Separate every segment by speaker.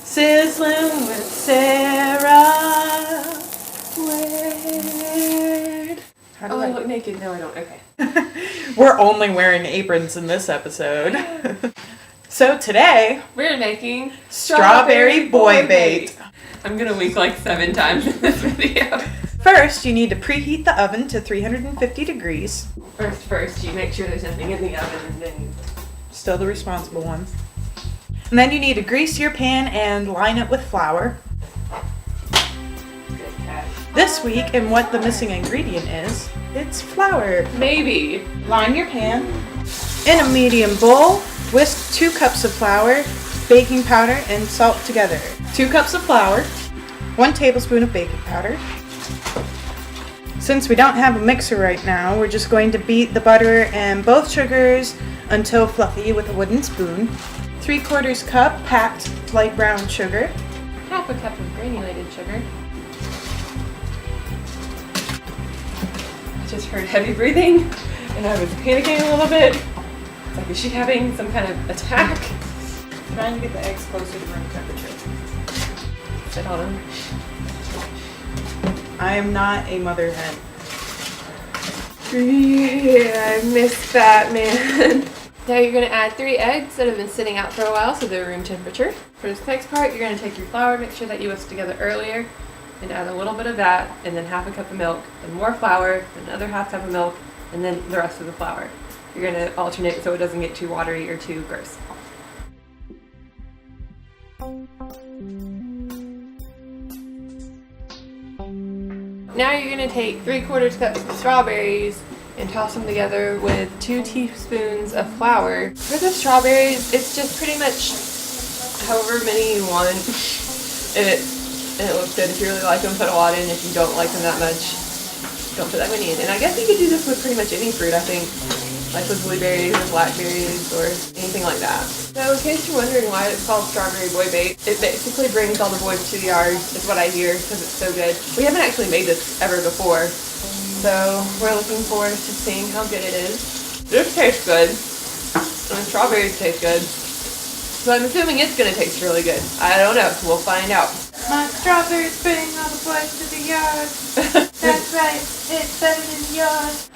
Speaker 1: Sizzling with Sarah. Weird.
Speaker 2: Oh, I look naked. No, I don't. Okay.
Speaker 1: We're only wearing aprons in this episode. So today,
Speaker 2: we're making
Speaker 1: strawberry boy bait.
Speaker 2: I'm gonna wink like 7 times in this video.
Speaker 1: First, you need to preheat the oven to 350 degrees.
Speaker 2: First, you make sure there's nothing in the oven, and then...
Speaker 1: Still the responsible one. And then you need to grease your pan and line it with flour.
Speaker 2: Good catch.
Speaker 1: This week, and what the missing ingredient is, it's flour.
Speaker 2: Maybe.
Speaker 1: Line your pan. In a medium bowl, whisk 2 cups of flour, baking powder, and salt together. 2 cups of flour, 1 tablespoon of baking powder. Since we don't have a mixer right now, we're just going to beat the butter and both sugars until fluffy with a wooden spoon. 3/4 cup packed light brown sugar.
Speaker 2: Half a cup of granulated sugar. I just heard heavy breathing, and I was panicking a little bit. It's like, is she having some kind of attack?
Speaker 1: Trying to get the eggs closer to room temperature.
Speaker 2: Sit on them.
Speaker 1: I am not a mother hen.
Speaker 2: Yeah, I missed that, man. Now you're going to add 3 eggs that have been sitting out for a while, so they're room temperature. For this next part, you're going to take your flour, make sure that you whisked together earlier, and add a little bit of that, and then half a cup of milk, then more flour, then another half cup of milk, and then the rest of the flour. You're going to alternate so it doesn't get too watery or too gross. Now you're going to take 3/4 cups of strawberries and toss them together with 2 teaspoons of flour. For the strawberries, it's just pretty much however many you want. It looks good. If you really like them, put a lot in. If you don't like them that much, don't put that many in. And I guess you could do this with pretty much any fruit, I think. Like with blueberries or blackberries or anything like that. So in case you're wondering why it's called strawberry boy bait, it basically brings all the boys to the yard, is what I hear, because it's so good. We haven't actually made this ever before, so we're looking forward to seeing how good it is. This tastes good, and strawberries taste good, so I'm assuming it's going to taste really good. I don't know, we'll find out.
Speaker 1: My strawberries bring all the boys to the yard. That's right, it's better than yours.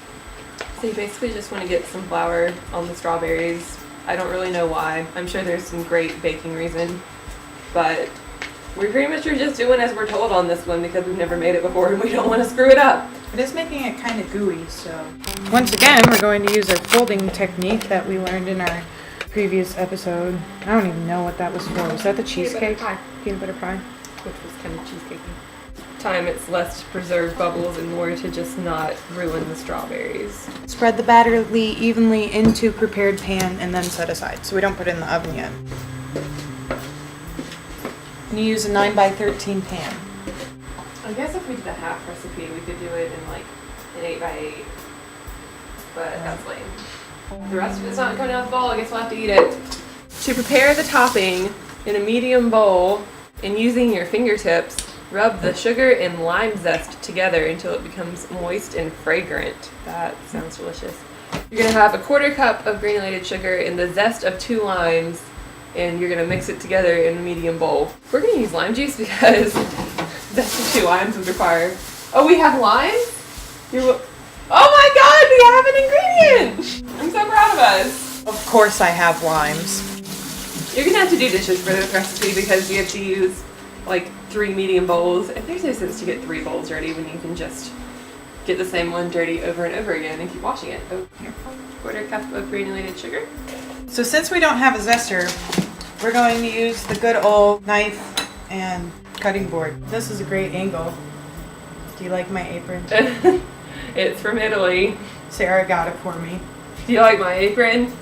Speaker 2: So you basically just want to get some flour on the strawberries. I don't really know why. I'm sure there's some great baking reason, but we pretty much are just doing as we're told on this one because we've never made it before and we don't want to screw it up.
Speaker 1: It is making it kind of gooey, so. Once again, we're going to use our folding technique that we learned in our previous episode. I don't even know what that was for. Was that the cheesecake? Peanut butter pie.
Speaker 2: Which was kind of cheesecakey. Time it's less to preserve bubbles and more to just not ruin the strawberries.
Speaker 1: Spread the batter evenly into prepared pan and then set aside, so we don't put it in the oven yet. And you use a 9x13 pan.
Speaker 2: I guess if we did a half recipe, we could do it in like an 8x8, but that's lame. The rest of it's not coming out the bowl, I guess we'll have to eat it. To prepare the topping in a medium bowl and using your fingertips, rub the sugar and lime zest together until it becomes moist and fragrant. That sounds delicious. You're going to have a 1/4 cup of granulated sugar and the zest of 2 limes, and you're going to mix it together in a medium bowl. We're going to use lime juice because zest of 2 limes would require... Oh, we have limes? Oh my god, we have an ingredient! I'm so proud of us.
Speaker 1: Of course I have limes.
Speaker 2: You're going to have to do dishes for this recipe because you have to use like 3 medium bowls, and there's no sense to get 3 bowls dirty when you can just get the same one dirty over and over again and keep washing it. Oh, here. 1/4 cup of granulated sugar.
Speaker 1: So since we don't have a zester, we're going to use the good old knife and cutting board. This is a great angle. Do you like my apron?
Speaker 2: It's from Italy.
Speaker 1: Sarah got it for me.
Speaker 2: Do you like my apron?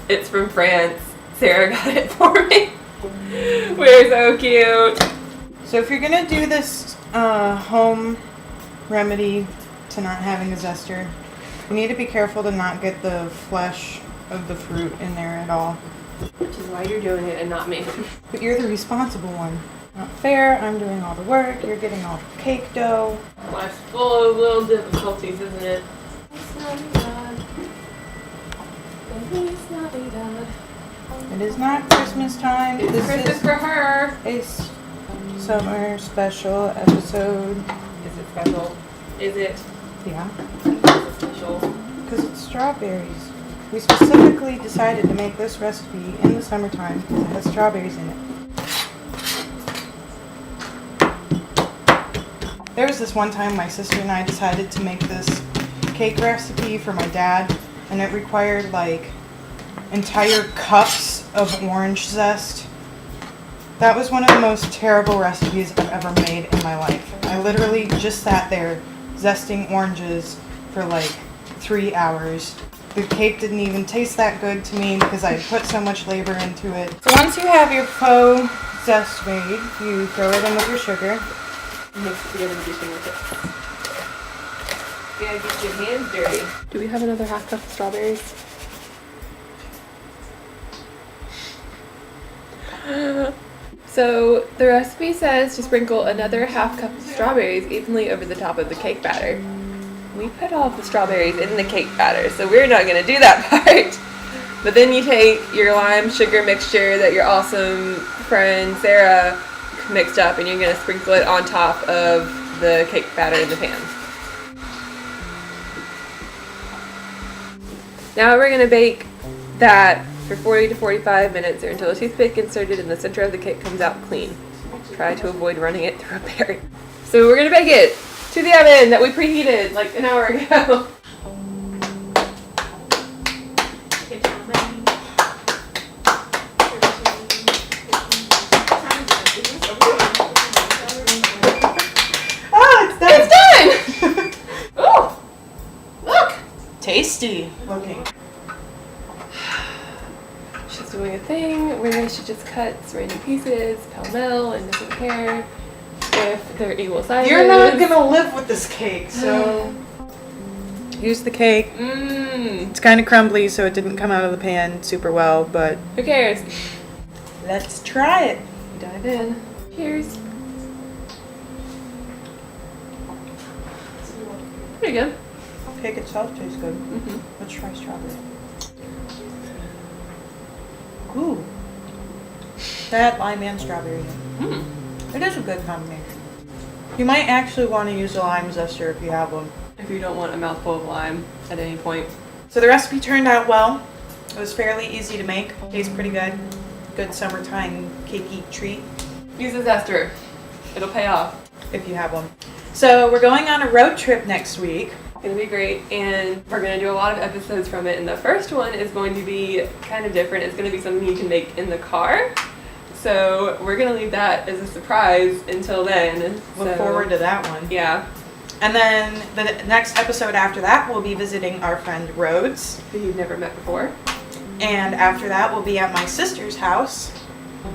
Speaker 2: It's from France. Sarah got it for me. We're so cute.
Speaker 1: So if you're going to do this home remedy to not having a zester, you need to be careful to not get the flesh of the fruit in there at all.
Speaker 2: Which is why you're doing it and not me.
Speaker 1: But you're the responsible one. Not fair, I'm doing all the work, you're getting all the cake dough.
Speaker 2: Life's full of little difficulties, isn't it? It's Navidad. Feliz Navidad.
Speaker 1: It is not Christmas time.
Speaker 2: It's Christmas for her.
Speaker 1: A summer special episode.
Speaker 2: Is it special? Is it?
Speaker 1: Yeah.
Speaker 2: Is it special?
Speaker 1: Because it's strawberries. We specifically decided to make this recipe in the summertime because it has strawberries in it. There was this one time my sister and I decided to make this cake recipe for my dad, and it required like entire cups of orange zest. That was one of the most terrible recipes I've ever made in my life. I literally just sat there zesting oranges for like 3 hours. The cake didn't even taste that good to me because I put so much labor into it. So once you have your faux zest made, you throw it in with your sugar.
Speaker 2: Mix it together with your fingertips. Yeah, get your hands dirty. Do we have another half cup of strawberries? So the recipe says to sprinkle another half cup of strawberries evenly over the top of the cake batter. We put all of the strawberries in the cake batter, so we're not going to do that part. But then you take your lime sugar mixture that your awesome friend Sarah mixed up, and you're going to sprinkle it on top of the cake batter in the pan. Now we're going to bake that for 40 to 45 minutes or until a toothpick inserted in the center of the cake comes out clean. Try to avoid running it through a berry. So we're going to bake it to the oven that we preheated like an hour ago.
Speaker 1: Tasty looking.
Speaker 2: She's doing a thing where she just cuts random pieces, pell-mell, and doesn't care if they're equal sizes.
Speaker 1: You're not gonna live with this cake, so here's the cake. It's kind of crumbly, so it didn't come out of the pan super well, but
Speaker 2: who cares?
Speaker 1: Let's try it.
Speaker 2: Dive in. Cheers. Pretty good.
Speaker 1: Cake itself tastes good. Let's try strawberry. Ooh. That lime and strawberry. It is a good combination. You might actually want to use a lime zester if you have one.
Speaker 2: If you don't want a mouthful of lime at any point.
Speaker 1: So the recipe turned out well. It was fairly easy to make. Tastes pretty good. Good summertime cakey treat.
Speaker 2: Use a zester. It'll pay off.
Speaker 1: If you have one. So we're going on a road trip next week.
Speaker 2: It's going to be great, and we're going to do a lot of episodes from it, and the first one is going to be kind of different. It's going to be something you can make in the car, so we're going to leave that as a surprise until then.
Speaker 1: Look forward to that one.
Speaker 2: Yeah.
Speaker 1: And then the next episode after that, we'll be visiting our friend Rhodes,
Speaker 2: who you've never met before.
Speaker 1: And after that, we'll be at my sister's house,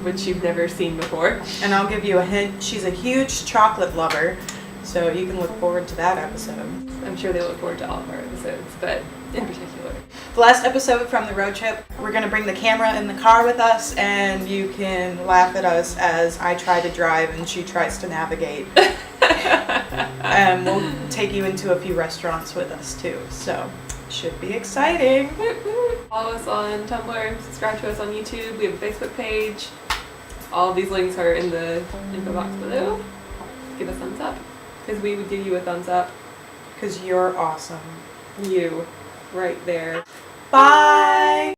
Speaker 2: which you've never seen before.
Speaker 1: And I'll give you a hint, she's a huge chocolate lover, so you can look forward to that episode.
Speaker 2: I'm sure they look forward to all of our episodes, but in particular.
Speaker 1: The last episode from the road trip, we're going to bring the camera in the car with us, and you can laugh at us as I try to drive and she tries to navigate. And we'll take you into a few restaurants with us too, so should be exciting.
Speaker 2: Follow us on Tumblr, subscribe to us on YouTube, we have a Facebook page. All of these links are in the info box below. Give a thumbs up, because we would give you a thumbs up.
Speaker 1: Because you're awesome.
Speaker 2: You, right there.
Speaker 1: Bye!